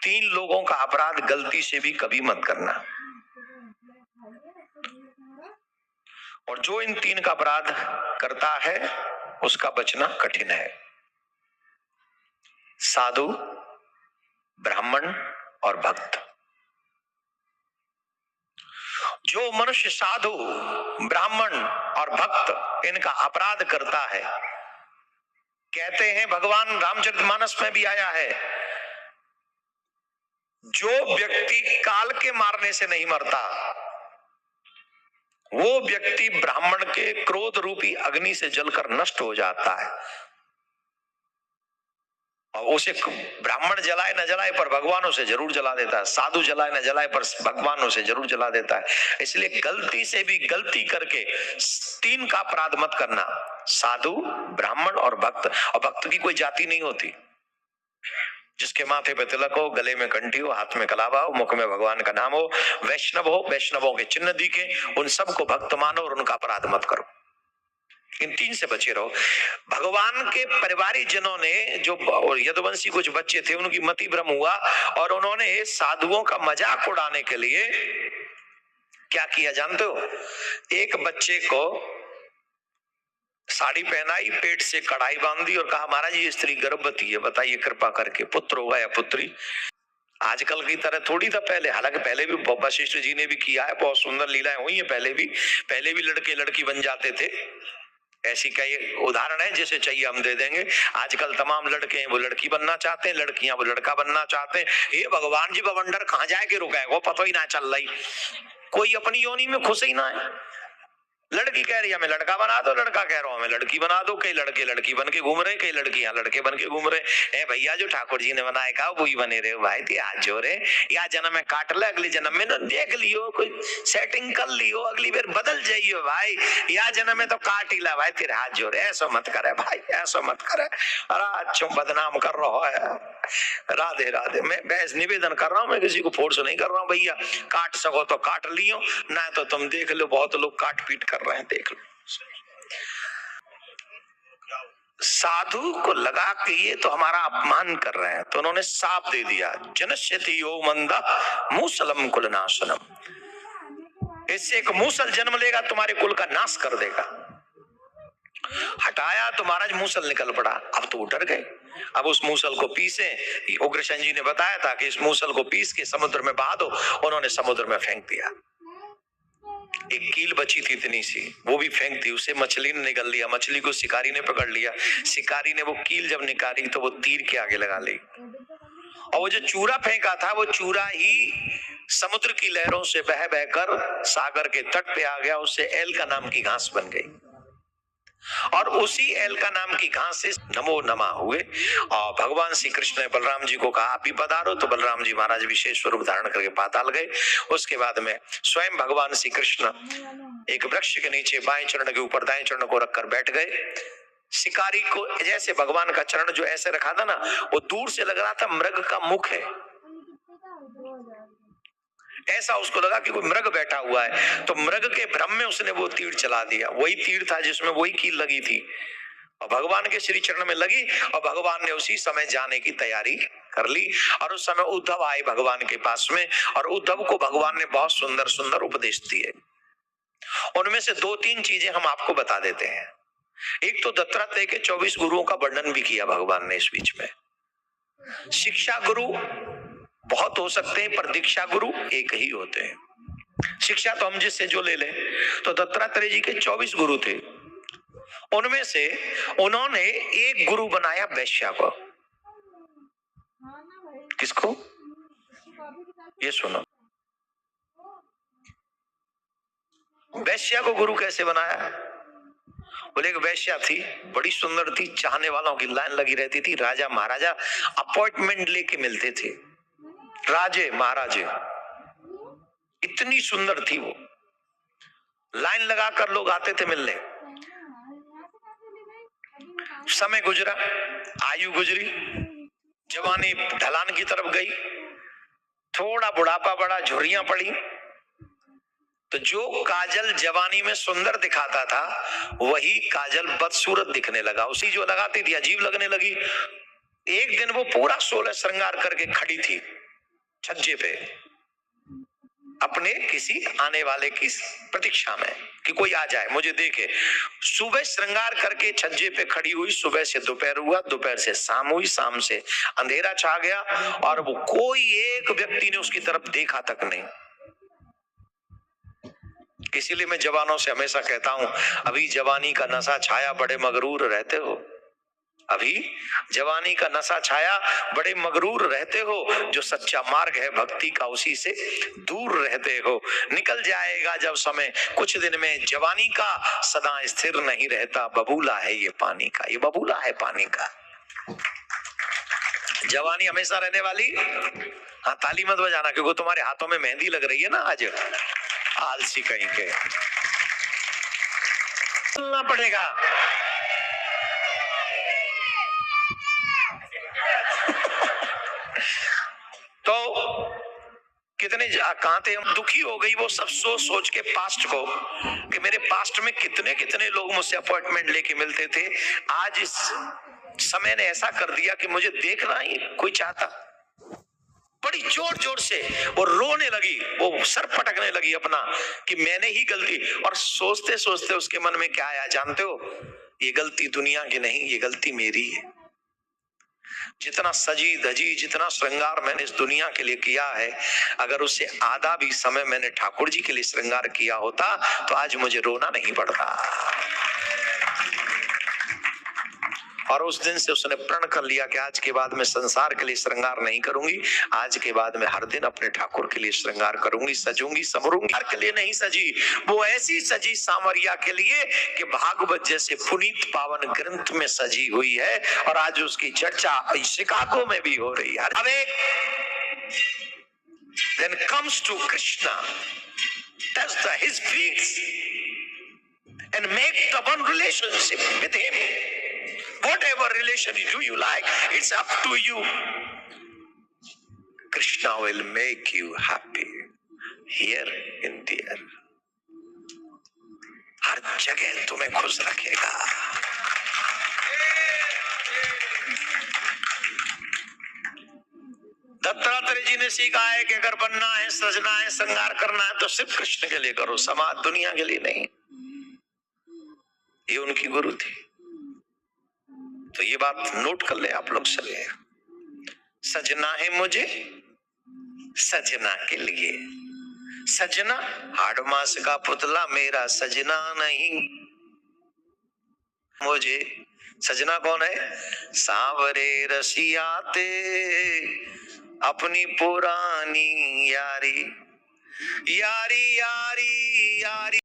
तीन लोगों का अपराध गलती से भी कभी मत करना, और जो इन तीन का अपराध करता है उसका बचना कठिन है। साधु, ब्राह्मण और भक्त। जो मनुष्य साधु, ब्राह्मण और भक्त इनका अपराध करता है, कहते हैं भगवान रामचरितमानस में भी आया है, जो व्यक्ति काल के मारने से नहीं मरता वो व्यक्ति ब्राह्मण के क्रोध रूपी अग्नि से जलकर नष्ट हो जाता है। और उसे ब्राह्मण जलाए न जलाए पर भगवान उसे जरूर जला देता है, साधु जलाए न जलाए पर भगवान उसे जरूर जला देता है। इसलिए गलती से भी गलती करके तीन का अपराध मत करना, साधु, ब्राह्मण और भक्त। और भक्त की कोई जाति नहीं होती, जिसके माथे पे तिलक हो, गले में कंठी हो, हाथ में कलावा हो, मुख में भगवान का नाम हो, वैष्णव हो, वैष्णवों के चिन्ह दिखे, उन सबको भक्त मानो और उनका अपराध मत करो। इन तीन से बचे रहो। भगवान के परिवारिक जनों ने, जो यदुवंशी कुछ बच्चे थे, उनकी मति भ्रम हुआ और उन्होंने साधुओं का मजाक उड़ाने के लिए क्या किया जानते हो? एक बच्चे को साड़ी पहनाई, पेट से कढ़ाई बांध दी और कहा महाराज ये स्त्री गर्भवती है, बताइए कृपा करके पुत्र होगा या पुत्री। आजकल की तरह थोड़ी था पहले, हालांकि पहले भी वशिष्ठ जी ने भी किया है, बहुत सुंदर लीलाएं हुई है पहले भी लड़के लड़की बन जाते थे। ऐसी कई उदाहरण है, जैसे चाहिए हम दे देंगे। आजकल तमाम लड़के हैं वो लड़की बनना चाहते हैं, लड़कियां वो लड़का बनना चाहते हैं। ये भगवान जी बवंडर कहाँ जाए के रुका है, वो पता ही ना चल रही, कोई अपनी योनि में खुश ही ना है। लड़की कह रही है हमें लड़का बना दो, लड़का कह रहा हूं हमें लड़की बना दो। कई लड़के लड़की बन के घूम रहे, कई लड़कियां लड़के बन के घूम रहे। भैया जो ठाकुर जी ने बनाए कहा वही बने रहे भाई, ते हाथ जोड़े, या जन्म में काट ले, अगले जन्म में ना देख लियो, कोई सेटिंग कर लियो, अगली बार बदल जाइयो भाई, या जन्म में तो काट ही ला भाई, तेरे हाथ जोड़े। ऐसा मत करे भाई, ऐसा मत करे, अरे अच्छो बदनाम कर रहा है। राधे राधे। मैं बहस निवेदन कर रहा हूँ, मैं किसी को फोर्स नहीं कर रहा हूँ। भैया काट सको तो काट लियो, ना तो तुम देख लो, बहुत लोग काट पीट कर रहे हैं, देख लो। साधु को लगा कि ये तो हमारा अपमान कर रहे हैं, तो उन्होंने साप दे दिया, जनश्यति यो मंदा मूसलम कुलनाशनम, इससे एक मूसल जन्म लेगा तुम्हारे कुल का नाश कर देगा। हटाया तो महाराज मूसल निकल पड़ा। अब तो डर गए, अब उस मूसल को पीसे। उग्रसेन जी ने बताया था कि इस मूसल को पीस के समुद्र में बहा दो, उन्होंने समुद्र में फेंक दिया। एक कील बची थी इतनी सी, वो भी फेंक दी, उसे मछली ने निगल लिया, मछली को शिकारी ने पकड़ लिया, शिकारी ने वो कील जब निकाली तो वो तीर के आगे लगा ली, और वो जो चूरा फेंका था वो चूरा ही समुद्र की लहरों से बह बहकर सागर के तट पे आ गया, उससे एल का नाम की घास बन गई, और उसी एल का नाम की घास से नमो नमः हुए। और भगवान श्री कृष्ण ने बलराम जी को कहा आप भी पधारो, तो बलराम जी महाराज विशेष स्वरूप धारण करके पाताल गए। उसके बाद में स्वयं भगवान श्री कृष्ण एक वृक्ष के नीचे बाएं चरण के ऊपर दाएं चरण को रखकर बैठ गए। शिकारी को जैसे भगवान का चरण जो ऐसे रखा था ना, वो दूर से लग रहा था मृग का मुख है, ऐसा उसको लगा कि कोई मृग बैठा हुआ है। तो मृग के भ्रम में उसने वो तीर चला दिया, वही तीर था जिसमें वही कील लगी थी, और भगवान के श्री चरण में लगी, और भगवान ने उसी समय जाने की तैयारी कर ली। और उस समय उद्धव आए भगवान के पास में, और उद्धव को भगवान ने बहुत सुंदर सुंदर उपदेश दिए। उनमें से दो तीन चीजें हम आपको बता देते हैं। एक तो दत्तात्रेय के 24 गुरुओं का वर्णन भी किया भगवान ने इस बीच में। शिक्षा गुरु बहुत हो सकते हैं, पर दीक्षा गुरु एक ही होते हैं। शिक्षा तो हम जिससे जो ले लें, तो दत्तात्रेय जी के 24 गुरु थे, उनमें से उन्होंने एक गुरु बनाया वैश्या को। किसको? ये सुनो, वैश्या को गुरु कैसे बनाया? बोले एक वैश्या थी, बड़ी सुंदर थी, चाहने वालों की लाइन लगी रहती थी, राजा महाराजा अपॉइंटमेंट लेके मिलते थे, राजे महाराजे, इतनी सुंदर थी वो, लाइन लगाकर लोग आते थे मिलने। समय गुजरा, आयु गुजरी, जवानी ढलान की तरफ गई, थोड़ा बुढ़ापा बढ़ा, झुर्रियां पड़ी, तो जो काजल जवानी में सुंदर दिखाता था वही काजल बदसूरत दिखने लगा, उसी जो लगाती थी अजीब लगने लगी। एक दिन वो पूरा 16 श्रृंगार करके खड़ी थी, छज्जे पे, अपने किसी आने वाले की प्रतीक्षा में कि कोई आ जाए मुझे देखे। सुबह श्रृंगार करके छज्जे पे खड़ी हुई, सुबह से दोपहर हुआ, दोपहर से शाम हुई, शाम से अंधेरा छा गया और वो कोई एक व्यक्ति ने उसकी तरफ देखा तक नहीं। इसीलिए मैं जवानों से हमेशा कहता हूं, अभी जवानी का नशा छाया, बड़े मगरूर रहते हो। अभी जवानी का नशा छाया, बड़े मगरूर रहते हो। जो सच्चा मार्ग है भक्ति का, उसी से दूर रहते हो। निकल जाएगा जब समय, कुछ दिन में जवानी का सदा स्थिर नहीं रहता। बबूला है ये पानी का, ये बबूला है पानी का। जवानी हमेशा रहने वाली। हाँ, ताली मत बजाना क्योंकि तुम्हारे हाथों में मेहंदी लग रही है ना आज। आलसी कहीं के, चलना पड़ेगा। तो कितने कहां थे हम, दुखी हो गई वो सब सोच सोच के पास्ट को, कि मेरे पास्ट में कितने कितने लोग मुझसे अपॉइंटमेंट लेके मिलते थे। आज इस समय ने ऐसा कर दिया कि मुझे देखना ही कोई चाहता। बड़ी जोर जोर से वो रोने लगी, वो सर पटकने लगी अपना कि मैंने ही गलती। और सोचते सोचते उसके मन में क्या आया जानते हो? ये गलती दुनिया की नहीं, ये गलती मेरी है। जितना सजी धजी, जितना श्रृंगार मैंने इस दुनिया के लिए किया है, अगर उससे आधा भी समय मैंने ठाकुर जी के लिए श्रृंगार किया होता तो आज मुझे रोना नहीं पड़ता। और उस दिन से उसने प्रण कर लिया कि आज के बाद मैं संसार के लिए श्रृंगार नहीं करूंगी, आज के बाद मैं हर दिन अपने ठाकुर के लिए श्रृंगार करूंगी, सजूंगी संवरूंगी। हर के लिए नहीं सजी, वो ऐसी सजी सामरिया के लिए कि भागवत जैसे पुनीत पावन ग्रंथ में सजी हुई है। और आज उसकी चर्चा शिकागो में भी हो रही है। अब एक then comes to Krishna, touch his feet and make the one relationship with him. Whatever relation do you like, it's up to you. Krishna will make you happy here in the earth. हर जगह तुम्हें खुश रखेगा। दत्तात्रेय जी ने सीखा है कि अगर बनना है, सजना है, श्रृंगार करना है तो सिर्फ कृष्ण के लिए करो, समाज दुनिया के लिए नहीं। ये उनकी गुरु थी। तो ये बात नोट कर ले आप लोग सभी। सजना है मुझे सजना के लिए। सजना हाड़ मास का पुतला मेरा सजना नहीं। मुझे सजना कौन है? सांवरे रसियाते अपनी पुरानी यारी, यारी यारी यारी।